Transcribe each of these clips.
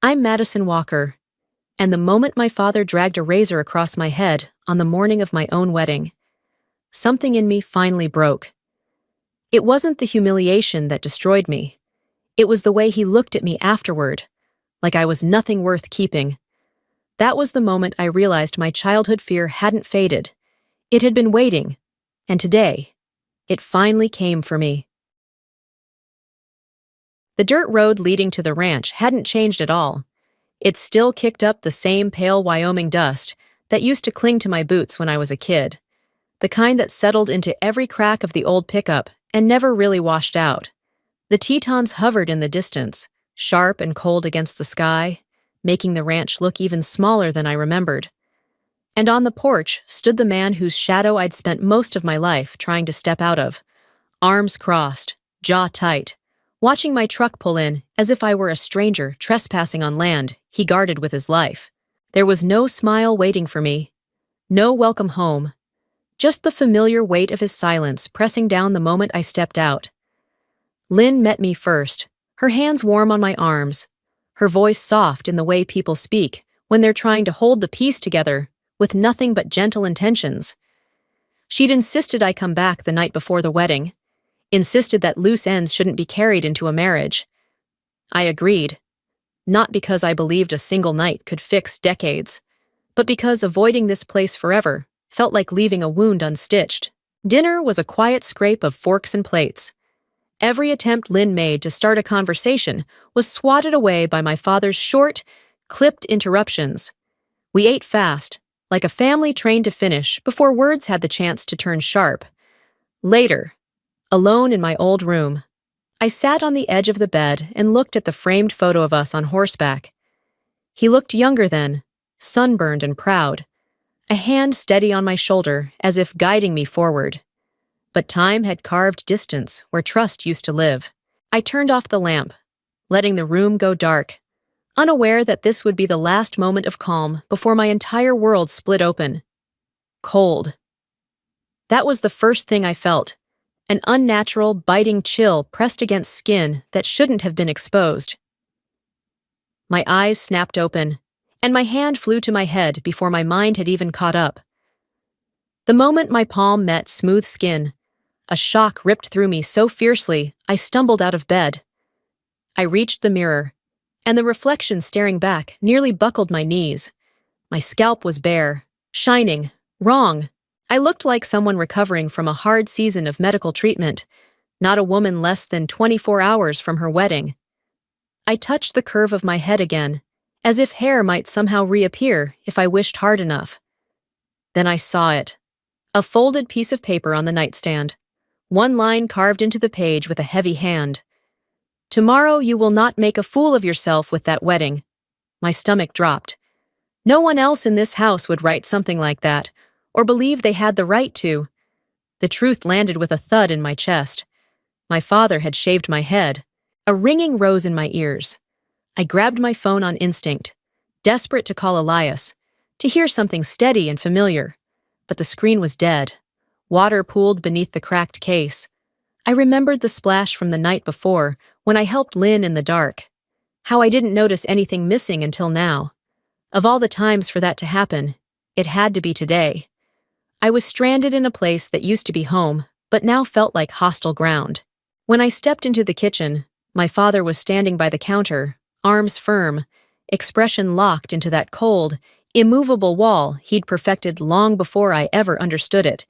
I'm Madison Walker, and the moment my father dragged a razor across my head on the morning of my own wedding, something in me finally broke. It wasn't the humiliation that destroyed me. It was the way he looked at me afterward, like I was nothing worth keeping. That was the moment I realized my childhood fear hadn't faded. It had been waiting, and today, it finally came for me. The dirt road leading to the ranch hadn't changed at all. It still kicked up the same pale Wyoming dust that used to cling to my boots when I was a kid, the kind that settled into every crack of the old pickup and never really washed out. The Tetons hovered in the distance, sharp and cold against the sky, making the ranch look even smaller than I remembered. And on the porch stood the man whose shadow I'd spent most of my life trying to step out of, arms crossed, jaw tight, watching my truck pull in as if I were a stranger trespassing on land he guarded with his life. There was no smile waiting for me, no welcome home, just the familiar weight of his silence pressing down the moment I stepped out. Lynn met me first, her hands warm on my arms, her voice soft in the way people speak when they're trying to hold the peace together with nothing but gentle intentions. She'd insisted I come back the night before the wedding, insisted that loose ends shouldn't be carried into a marriage. I agreed, not because I believed a single night could fix decades, but because avoiding this place forever felt like leaving a wound unstitched. Dinner was a quiet scrape of forks and plates. Every attempt Lynn made to start a conversation was swatted away by my father's short, clipped interruptions. We ate fast, like a family trained to finish before words had the chance to turn sharp. Later, alone in my old room, I sat on the edge of the bed and looked at the framed photo of us on horseback. He looked younger then, sunburned and proud, a hand steady on my shoulder as if guiding me forward. But time had carved distance where trust used to live. I turned off the lamp, letting the room go dark, unaware that this would be the last moment of calm before my entire world split open. Cold. That was the first thing I felt, an unnatural, biting chill pressed against skin that shouldn't have been exposed. My eyes snapped open, and my hand flew to my head before my mind had even caught up. The moment my palm met smooth skin, a shock ripped through me so fiercely I stumbled out of bed. I reached the mirror, and the reflection staring back nearly buckled my knees. My scalp was bare, shining, wrong. I looked like someone recovering from a hard season of medical treatment, not a woman less than 24 hours from her wedding. I touched the curve of my head again, as if hair might somehow reappear if I wished hard enough. Then I saw it. A folded piece of paper on the nightstand, one line carved into the page with a heavy hand. "Tomorrow you will not make a fool of yourself with that wedding." My stomach dropped. No one else in this house would write something like that, or believe they had the right to. The truth landed with a thud in my chest. My father had shaved my head. A ringing rose in my ears. I grabbed my phone on instinct, desperate to call Elias, to hear something steady and familiar. But the screen was dead. Water pooled beneath the cracked case. I remembered the splash from the night before when I helped Lynn in the dark. How I didn't notice anything missing until now. Of all the times for that to happen, it had to be today. I was stranded in a place that used to be home, but now felt like hostile ground. When I stepped into the kitchen, my father was standing by the counter, arms firm, expression locked into that cold, immovable wall he'd perfected long before I ever understood it.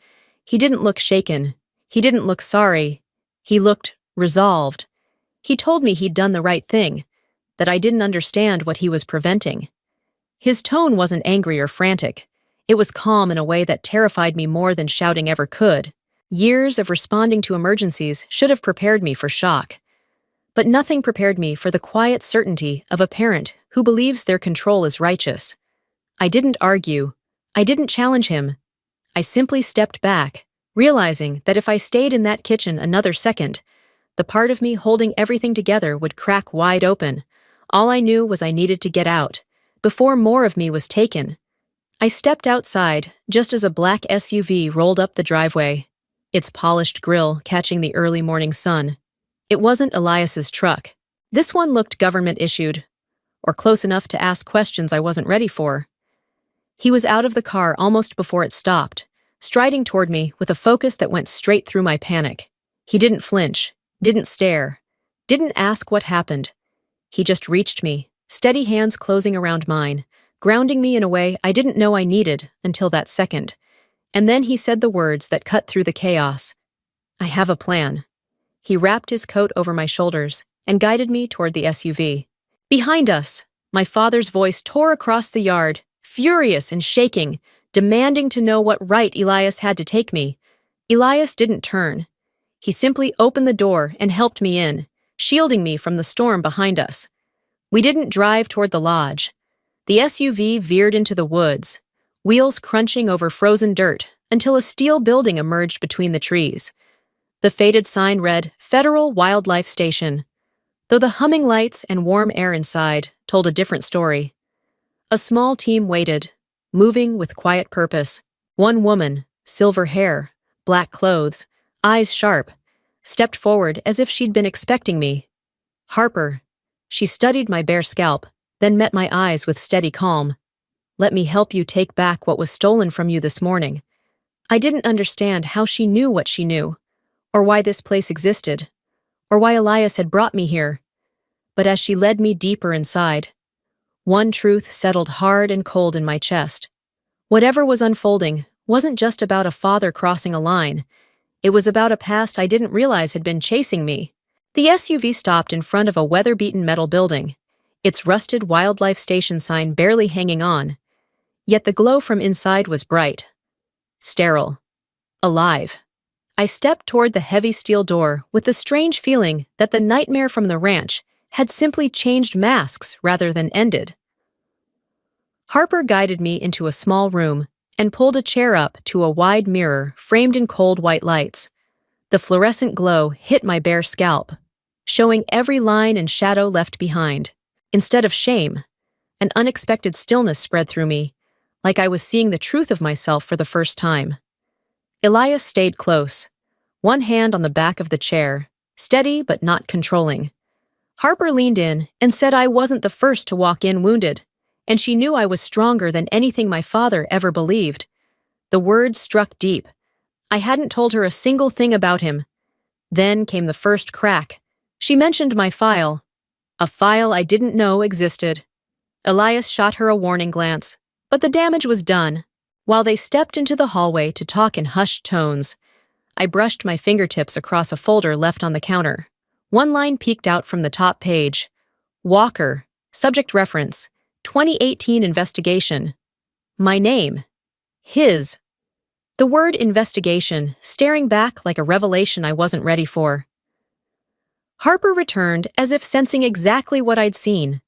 He didn't look shaken. He didn't look sorry. He looked resolved. He told me he'd done the right thing, that I didn't understand what he was preventing. His tone wasn't angry or frantic. It was calm in a way that terrified me more than shouting ever could. Years of responding to emergencies should have prepared me for shock. But nothing prepared me for the quiet certainty of a parent who believes their control is righteous. I didn't argue. I didn't challenge him. I simply stepped back, realizing that if I stayed in that kitchen another second, the part of me holding everything together would crack wide open. All I knew was I needed to get out, before more of me was taken. I stepped outside just as a black SUV rolled up the driveway, its polished grille catching the early morning sun. It wasn't Elias's truck. This one looked government-issued. or close enough to ask questions I wasn't ready for. He was out of the car almost before it stopped, striding toward me with a focus that went straight through my panic. He didn't flinch, didn't stare, didn't ask what happened. He just reached me, steady hands closing around mine, grounding me in a way I didn't know I needed until that second. And then he said the words that cut through the chaos. "I have a plan." He wrapped his coat over my shoulders and guided me toward the SUV. Behind us, my father's voice tore across the yard, furious and shaking, demanding to know what right Elias had to take me. Elias didn't turn. He simply opened the door and helped me in, shielding me from the storm behind us. We didn't drive toward the lodge. The SUV veered into the woods, wheels crunching over frozen dirt until a steel building emerged between the trees. The faded sign read Federal Wildlife Station, though the humming lights and warm air inside told a different story. A small team waited, moving with quiet purpose. One woman, silver hair, black clothes, eyes sharp, stepped forward as if she'd been expecting me. Harper. She studied my bare scalp, then met my eyes with steady calm. "Let me help you take back what was stolen from you this morning." I didn't understand how she knew what she knew, or why this place existed, or why Elias had brought me here. But as she led me deeper inside, one truth settled hard and cold in my chest. Whatever was unfolding wasn't just about a father crossing a line. It was about a past I didn't realize had been chasing me. The SUV stopped in front of a weather-beaten metal building, its rusted wildlife station sign barely hanging on. Yet the glow from inside was bright, sterile, alive. I stepped toward the heavy steel door with the strange feeling that the nightmare from the ranch had simply changed masks rather than ended. Harper guided me into a small room and pulled a chair up to a wide mirror framed in cold white lights. The fluorescent glow hit my bare scalp, showing every line and shadow left behind. Instead of shame, an unexpected stillness spread through me, like I was seeing the truth of myself for the first time. Elias stayed close, one hand on the back of the chair, steady but not controlling. Harper leaned in and said I wasn't the first to walk in wounded, and she knew I was stronger than anything my father ever believed. The words struck deep. I hadn't told her a single thing about him. Then came the first crack. She mentioned my file, a file I didn't know existed. Elias shot her a warning glance, but the damage was done. While they stepped into the hallway to talk in hushed tones, I brushed my fingertips across a folder left on the counter. One line peeked out from the top page. Walker, subject reference, 2018 investigation. My name. His. The word investigation staring back like a revelation I wasn't ready for. Harper returned as if sensing exactly what I'd seen.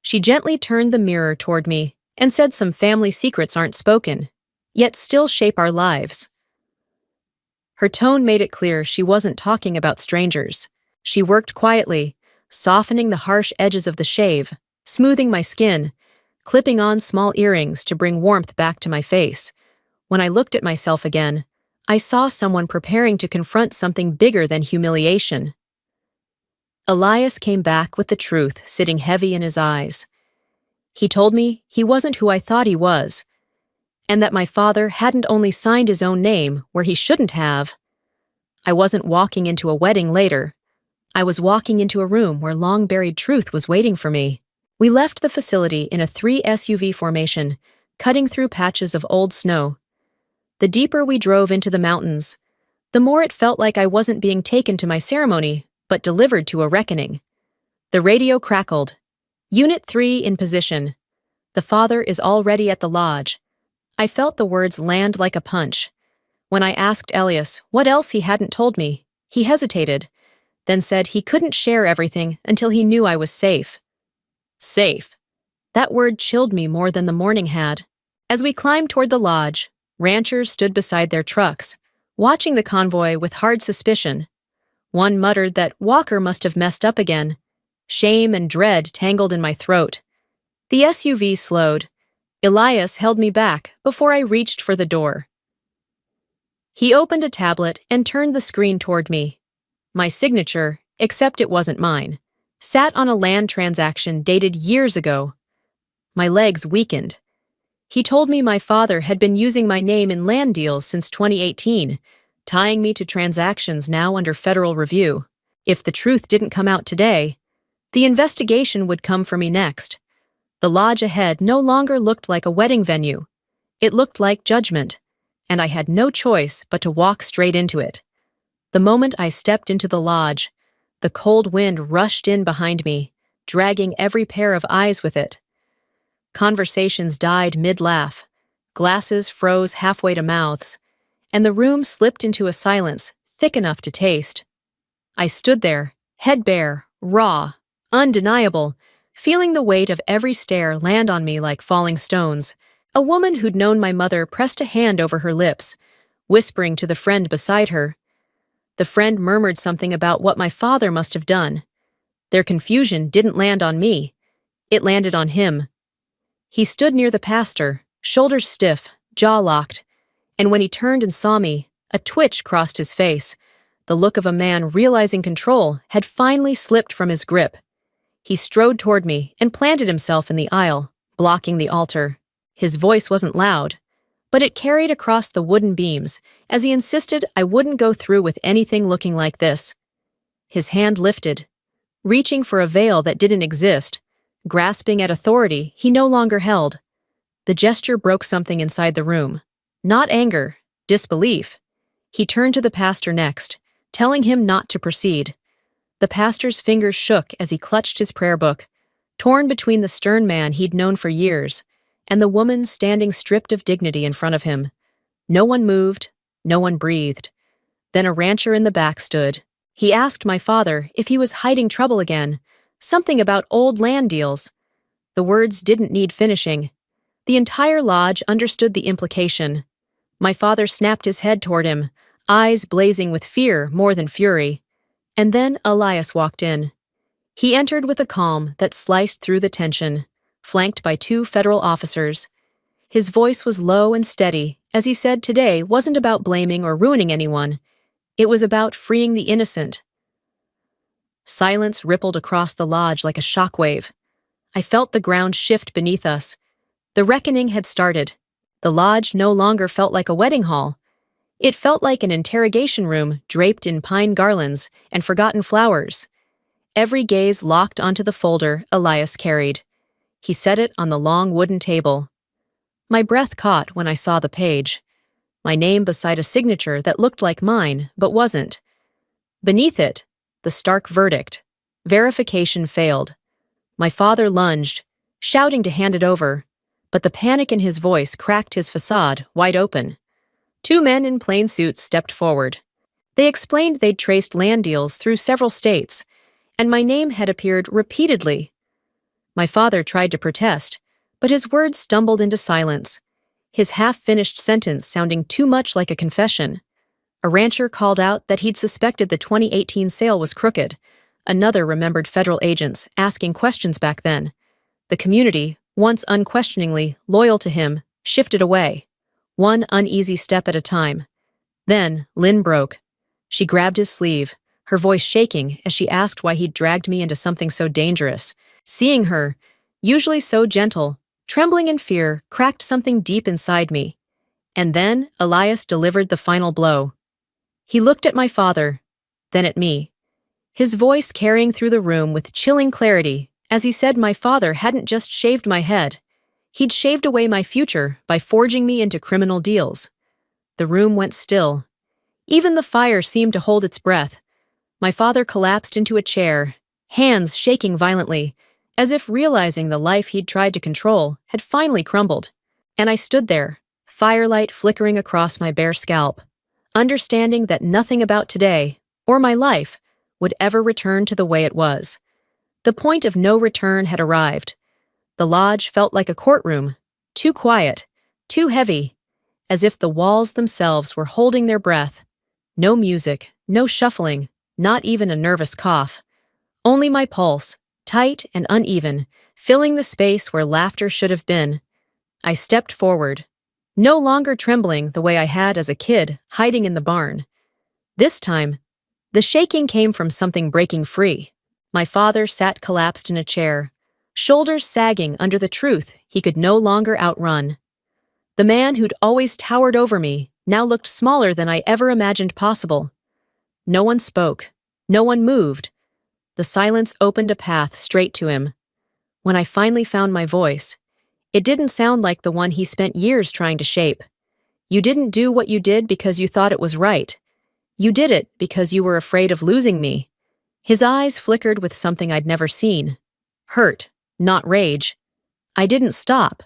She gently turned the mirror toward me and said some family secrets aren't spoken, yet still shape our lives. Her tone made it clear she wasn't talking about strangers. She worked quietly, softening the harsh edges of the shave, smoothing my skin, clipping on small earrings to bring warmth back to my face. When I looked at myself again, I saw someone preparing to confront something bigger than humiliation. Elias came back with the truth sitting heavy in his eyes. He told me he wasn't who I thought he was, and that my father hadn't only signed his own name where he shouldn't have. I wasn't walking into a wedding later. I was walking into a room where long-buried truth was waiting for me. We left the facility in a 3 SUV formation, cutting through patches of old snow. The deeper we drove into the mountains, the more it felt like I wasn't being taken to my ceremony, but delivered to a reckoning. The radio crackled. Unit 3 in position. The father is already at the lodge. I felt the words land like a punch. When I asked Elias what else he hadn't told me, he hesitated, then said he couldn't share everything until he knew I was safe. Safe. That word chilled me more than the morning had. As we climbed toward the lodge, ranchers stood beside their trucks, watching the convoy with hard suspicion. One muttered that Walker must have messed up again. Shame and dread tangled in my throat. The SUV slowed. Elias held me back before I reached for the door. He opened a tablet and turned the screen toward me. My signature, except it wasn't mine, sat on a land transaction dated years ago. My legs weakened. He told me my father had been using my name in land deals since 2018, tying me to transactions now under federal review. If the truth didn't come out today, the investigation would come for me next. The lodge ahead no longer looked like a wedding venue. It looked like judgment, and I had no choice but to walk straight into it. The moment I stepped into the lodge, the cold wind rushed in behind me, dragging every pair of eyes with it. Conversations died mid-laugh, glasses froze halfway to mouths, and the room slipped into a silence thick enough to taste. I stood there, head bare, raw, undeniable, feeling the weight of every stare land on me like falling stones. A woman who'd known my mother pressed a hand over her lips, whispering to the friend beside her. The friend murmured something about what my father must have done. Their confusion didn't land on me. It landed on him. He stood near the pastor, shoulders stiff, jaw locked, and when he turned and saw me, a twitch crossed his face, the look of a man realizing control had finally slipped from his grip. He strode toward me and planted himself in the aisle, blocking the altar. His voice wasn't loud, but it carried across the wooden beams as he insisted I wouldn't go through with anything looking like this. His hand lifted, reaching for a veil that didn't exist, grasping at authority he no longer held. The gesture broke something inside the room. Not anger, disbelief. He turned to the pastor next, telling him not to proceed. The pastor's fingers shook as he clutched his prayer book, torn between the stern man he'd known for years and the woman standing stripped of dignity in front of him. No one moved, no one breathed. Then a rancher in the back stood. He asked my father if he was hiding trouble again, something about old land deals. The words didn't need finishing. The entire lodge understood the implication. My father snapped his head toward him, eyes blazing with fear more than fury. And then Elias walked in. He entered with a calm that sliced through the tension, flanked by 2 federal officers. His voice was low and steady, as he said today wasn't about blaming or ruining anyone. It was about freeing the innocent. Silence rippled across the lodge like a shockwave. I felt the ground shift beneath us. The reckoning had started. The lodge no longer felt like a wedding hall. It felt like an interrogation room draped in pine garlands and forgotten flowers. Every gaze locked onto the folder Elias carried. He set it on the long wooden table. My breath caught when I saw the page. My name beside a signature that looked like mine, but wasn't. Beneath it, the stark verdict. Verification failed. My father lunged, shouting to hand it over, but the panic in his voice cracked his facade wide open. 2 men in plain suits stepped forward. They explained they'd traced land deals through several states, and my name had appeared repeatedly. My father tried to protest, but his words stumbled into silence, his half-finished sentence sounding too much like a confession. A rancher called out that he'd suspected the 2018 sale was crooked. Another remembered federal agents asking questions back then. The community, once unquestioningly loyal to him, shifted away, one uneasy step at a time. Then Lynn broke. She grabbed his sleeve, her voice shaking as she asked why he'd dragged me into something so dangerous. Seeing her, usually so gentle, trembling in fear, cracked something deep inside me. And then Elias delivered the final blow. He looked at my father, then at me, his voice carrying through the room with chilling clarity as he said my father hadn't just shaved my head. He'd shaved away my future by forging me into criminal deals. The room went still. Even the fire seemed to hold its breath. My father collapsed into a chair, hands shaking violently, as if realizing the life he'd tried to control had finally crumbled. And I stood there, firelight flickering across my bare scalp, understanding that nothing about today, or my life, would ever return to the way it was. The point of no return had arrived. The lodge felt like a courtroom, too quiet, too heavy, as if the walls themselves were holding their breath. No music, no shuffling, not even a nervous cough. Only my pulse, tight and uneven, filling the space where laughter should have been. I stepped forward, no longer trembling the way I had as a kid hiding in the barn. This time, the shaking came from something breaking free. My father sat collapsed in a chair, shoulders sagging under the truth he could no longer outrun. The man who'd always towered over me now looked smaller than I ever imagined possible. No one spoke. No one moved. The silence opened a path straight to him. When I finally found my voice, it didn't sound like the one he spent years trying to shape. You didn't do what you did because you thought it was right. You did it because you were afraid of losing me. His eyes flickered with something I'd never seen. Hurt, not rage. I didn't stop.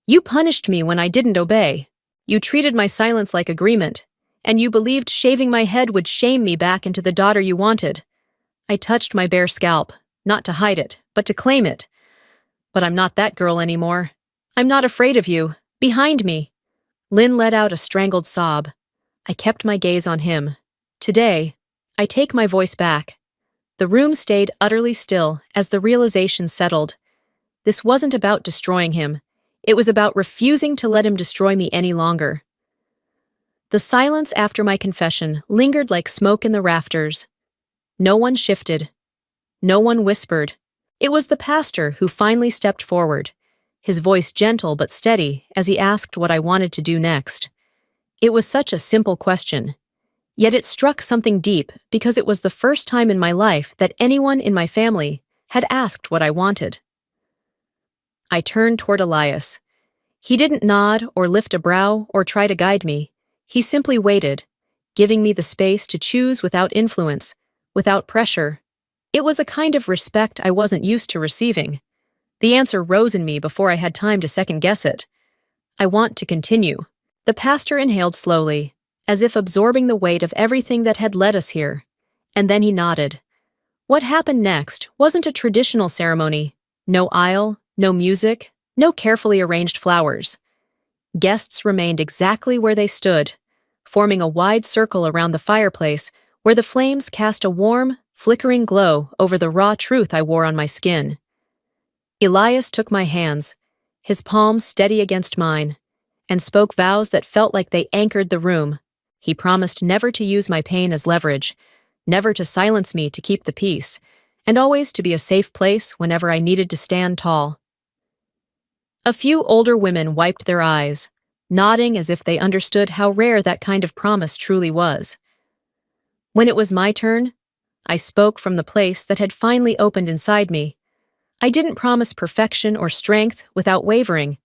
You punished me when I didn't obey. You treated my silence like agreement, and you believed shaving my head would shame me back into the daughter you wanted. I touched my bare scalp, not to hide it, but to claim it. But I'm not that girl anymore. I'm not afraid of you. Behind me. Lynn let out a strangled sob. I kept my gaze on him. Today, I take my voice back. The room stayed utterly still as the realization settled. This wasn't about destroying him. It was about refusing to let him destroy me any longer. The silence after my confession lingered like smoke in the rafters. No one shifted. No one whispered. It was the pastor who finally stepped forward, his voice gentle but steady as he asked what I wanted to do next. It was such a simple question, yet it struck something deep because it was the first time in my life that anyone in my family had asked what I wanted. I turned toward Elias. He didn't nod or lift a brow or try to guide me. He simply waited, giving me the space to choose without influence, without pressure. It was a kind of respect I wasn't used to receiving. The answer rose in me before I had time to second-guess it. I want to continue. The pastor inhaled slowly, as if absorbing the weight of everything that had led us here, and then he nodded. What happened next wasn't a traditional ceremony. No aisle, no music, no carefully arranged flowers. Guests remained exactly where they stood, forming a wide circle around the fireplace where the flames cast a warm, flickering glow over the raw truth I wore on my skin. Elias took my hands, his palms steady against mine, and spoke vows that felt like they anchored the room. He promised never to use my pain as leverage, never to silence me to keep the peace, and always to be a safe place whenever I needed to stand tall. A few older women wiped their eyes, nodding as if they understood how rare that kind of promise truly was. When it was my turn, I spoke from the place that had finally opened inside me. I didn't promise perfection or strength without wavering.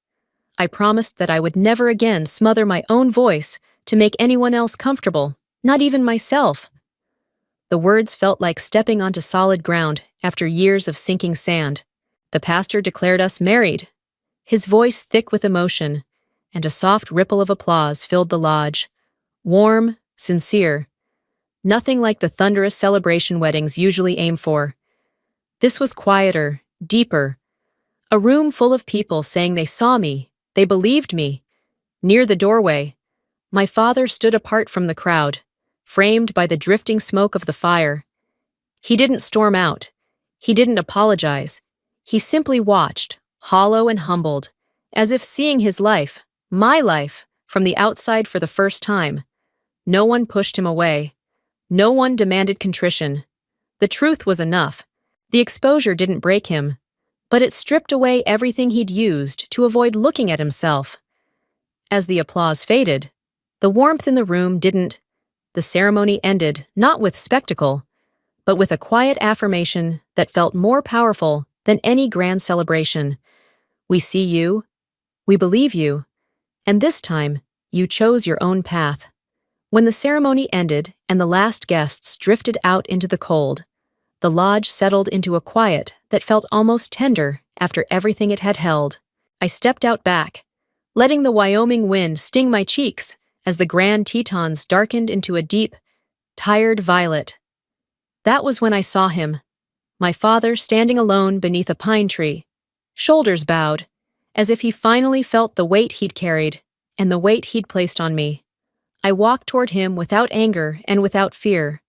I promised that I would never again smother my own voice to make anyone else comfortable, not even myself. The words felt like stepping onto solid ground after years of sinking sand. The pastor declared us married, his voice thick with emotion, and a soft ripple of applause filled the lodge. Warm, sincere. Nothing like the thunderous celebration weddings usually aim for. This was quieter, deeper. A room full of people saying they saw me, they believed me. Near the doorway, my father stood apart from the crowd, framed by the drifting smoke of the fire. He didn't storm out. He didn't apologize. He simply watched, hollow and humbled, as if seeing his life, my life, from the outside for the first time. No one pushed him away. No one demanded contrition. The truth was enough. The exposure didn't break him, but it stripped away everything he'd used to avoid looking at himself. As the applause faded, the warmth in the room didn't. The ceremony ended not with spectacle, but with a quiet affirmation that felt more powerful than any grand celebration. We see you, we believe you, and this time you chose your own path. When the ceremony ended and the last guests drifted out into the cold, the lodge settled into a quiet that felt almost tender after everything it had held. I stepped out back, letting the Wyoming wind sting my cheeks as the Grand Tetons darkened into a deep, tired violet. That was when I saw him, my father standing alone beneath a pine tree, shoulders bowed, as if he finally felt the weight he'd carried and the weight he'd placed on me. I walked toward him without anger and without fear,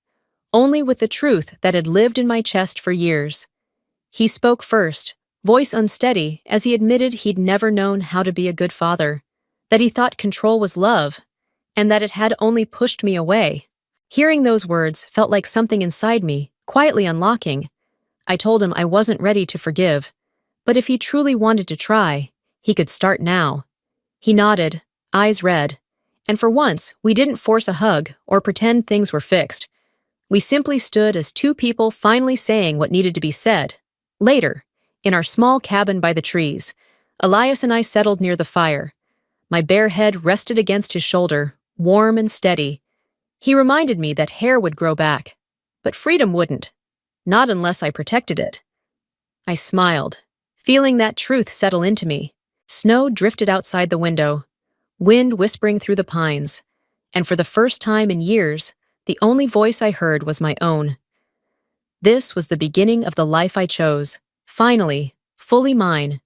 only with the truth that had lived in my chest for years. He spoke first, voice unsteady, as he admitted he'd never known how to be a good father, that he thought control was love, and that it had only pushed me away. Hearing those words felt like something inside me, quietly unlocking. I told him I wasn't ready to forgive, but if he truly wanted to try, he could start now. He nodded, eyes red, and for once, we didn't force a hug or pretend things were fixed. We simply stood as two people finally saying what needed to be said. Later, in our small cabin by the trees, Elias and I settled near the fire. My bare head rested against his shoulder, warm and steady. He reminded me that hair would grow back, but freedom wouldn't. Not unless I protected it. I smiled, feeling that truth settle into me. Snow drifted outside the window, wind whispering through the pines, and for the first time in years, the only voice I heard was my own. This was the beginning of the life I chose, finally, fully mine,